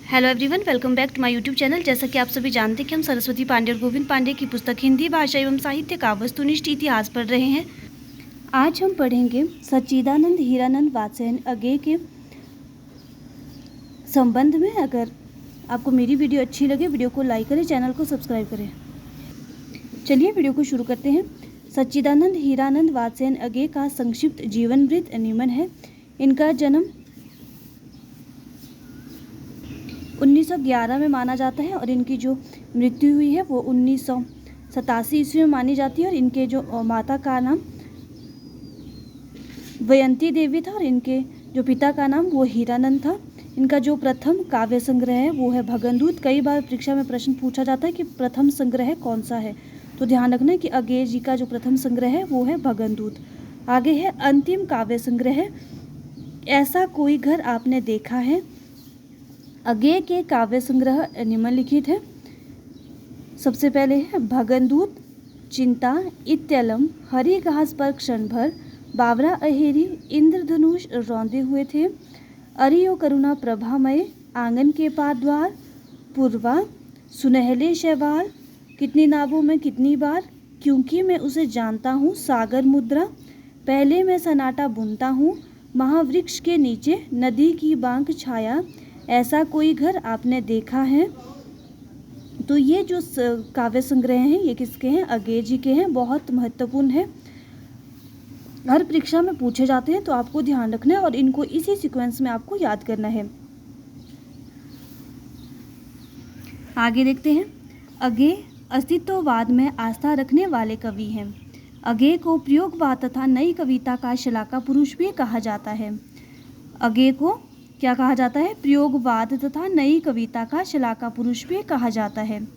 Hello everyone, welcome back to my YouTube channel. जैसा कि आप सभी जानते हैं कि हम सरस्वती पांडे और गोविंद पांडे की पुस्तक हिंदी भाषा एवं साहित्य का वस्तुनिष्ठ इतिहास पढ़ रहे हैं। आज हम पढ़ेंगे सच्चिदानंद हीरानंद वात्स्ययन अज्ञेय के संबंध में। अगर आपको मेरी वीडियो अच्छी लगे, वीडियो को लाइक करें, चैनल को सब्सक्राइब करें। चलिए वीडियो को शुरू करते हैं। सच्चिदानंद हीरानंद वात्स्ययन अज्ञेय का संक्षिप्त जीवन वृत्त निम्न है। इनका जन्म 1911 में माना जाता है और इनकी जो मृत्यु हुई है वो 1987 ईस्वी में मानी जाती है। और इनके जो माता का नाम वयंती देवी था और इनके जो पिता का नाम वो हीरानंद था। इनका जो प्रथम काव्य संग्रह है वो है भगनदूत। कई बार परीक्षा में प्रश्न पूछा जाता है कि प्रथम संग्रह कौन सा है, तो ध्यान रखना कि अज्ञेय जी का जो प्रथम संग्रह है वो है भगनदूत। आगे है अंतिम काव्य संग्रह है ऐसा कोई घर आपने देखा है। अज्ञेय के काव्य संग्रह निम्नलिखित है। सबसे पहले है भगनदूत, चिंता, इत्यलम, हरी घास पर क्षण भर, बावरा अहेरी, इंद्रधनुष रौंदे हुए थे, अरियो करुणा प्रभामय, आंगन के पार द्वार, पूर्वा, सुनहले शैवाल, कितनी नावों में कितनी बार, क्योंकि मैं उसे जानता हूँ, सागर मुद्रा, पहले मैं सन्नाटा बुनता हूँ, महावृक्ष के नीचे, नदी की बांक छाया, ऐसा कोई घर आपने देखा है। तो ये जो काव्य संग्रह हैं ये किसके हैं? अज्ञेय जी के हैं। बहुत महत्वपूर्ण है, हर परीक्षा में पूछे जाते हैं, तो आपको ध्यान रखना है और इनको इसी सीक्वेंस में आपको याद करना है। आगे देखते हैं। अज्ञेय अस्तित्ववाद में आस्था रखने वाले कवि हैं। अज्ञेय को प्रयोगवाद तथा नई कविता का शलाका पुरुष भी कहा जाता है। अज्ञेय को क्या कहा जाता है? प्रयोगवाद तथा नई कविता का शलाका पुरुष भी कहा जाता है।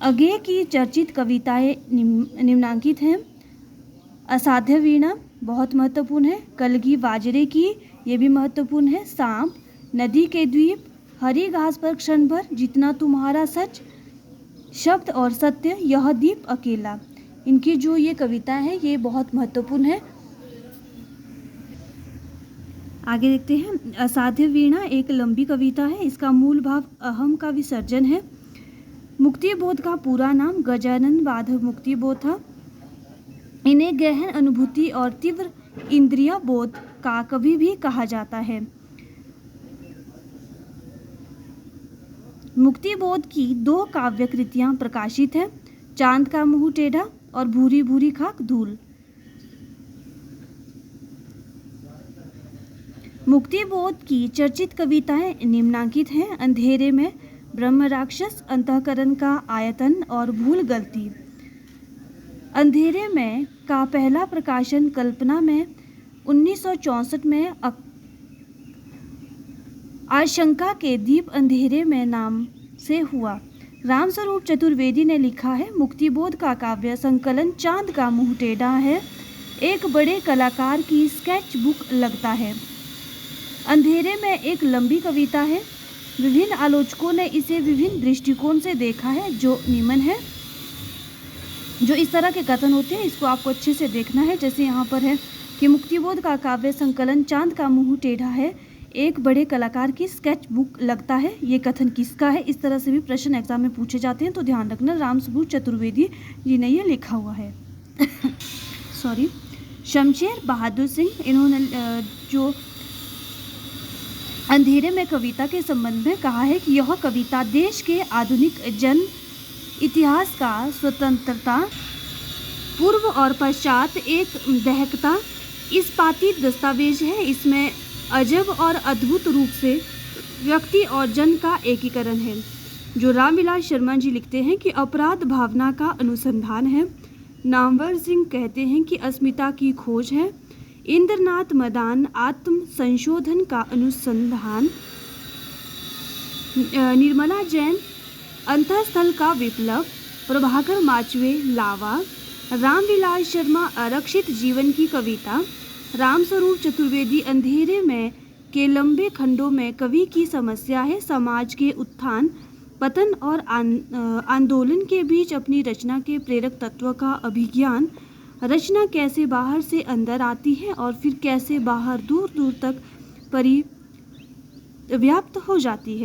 अज्ञेय की चर्चित कविताएं निम्नांकित हैं। असाध्य वीणा बहुत महत्वपूर्ण है। कलगी वाजरे की, ये भी महत्वपूर्ण है। सांप, नदी के द्वीप, हरी घास पर क्षण भर, जितना तुम्हारा सच, शब्द और सत्य, यह दीप अकेला। इनकी जो ये कविता है ये बहुत महत्वपूर्ण है। आगे देखते हैं। असाध्य वीणा एक लंबी कविता है। इसका मूल भाव अहम का विसर्जन है। मुक्तिबोध का पूरा नाम गजानन माधव मुक्तिबोध था। इन्हें गहन अनुभूति और तीव्र इंद्रिय बोध का कवि भी कहा जाता है। मुक्तिबोध की 2 काव्य कृतियां प्रकाशित हैं, चांद का मुंह टेढ़ा और भूरी भूरी खाक धूल। मुक्तिबोध की चर्चित कविताएं निम्नांकित हैं। अंधेरे में, ब्रह्म राक्षस, अंतःकरण का आयतन और भूल गलती। अंधेरे में का पहला प्रकाशन कल्पना में 1964 में, आशंका के दीप अंधेरे में नाम से हुआ। रामस्वरूप चतुर्वेदी ने लिखा है। मुक्तिबोध का काव्य संकलन चांद का मुंह टेढ़ा है, एक बड़े कलाकार की स्केच बुक लगता है। अंधेरे में एक लंबी कविता है। विभिन्न आलोचकों ने इसे विभिन्न दृष्टिकोण से देखा है, जो निम्न है। जो इस तरह के कथन होते हैं इसको आपको अच्छे से देखना है। जैसे यहाँ पर है कि मुक्तिबोध का काव्य संकलन चांद का मुंह टेढ़ा है, एक बड़े कलाकार की स्केच बुक लगता है। ये कथन किसका है? इस तरह से भी प्रश्न एग्जाम में पूछे जाते हैं, तो ध्यान रखना। रामस्वरूप चतुर्वेदी जी ने ये लिखा हुआ है। सॉरी। शमशेर बहादुर सिंह, इन्होंने जो अंधेरे में कविता के संबंध में कहा है कि यह कविता देश के आधुनिक जन इतिहास का स्वतंत्रता पूर्व और पश्चात एक दहकता इस्पाती दस्तावेज है। इसमें अजब और अद्भुत रूप से व्यक्ति और जन का एकीकरण है। जो रामविलास शर्मा जी लिखते हैं कि अपराध भावना का अनुसंधान है। नामवर सिंह कहते हैं कि अस्मिता की खोज है। इंद्रनाथ मदान आत्म संशोधन का अनुसंधान। निर्मला जैन अंतःस्थल का विप्लव। प्रभाकर माचवे लावा। रामविलास शर्मा आरक्षित जीवन की कविता। रामस्वरूप चतुर्वेदी अंधेरे में के लंबे खंडों में कवि की समस्या है। समाज के उत्थान पतन और आंदोलन के बीच अपनी रचना के प्रेरक तत्व का अभिज्ञान। रचना कैसे बाहर से अंदर आती है और फिर कैसे बाहर दूर दूर तक परिव्याप्त हो जाती है।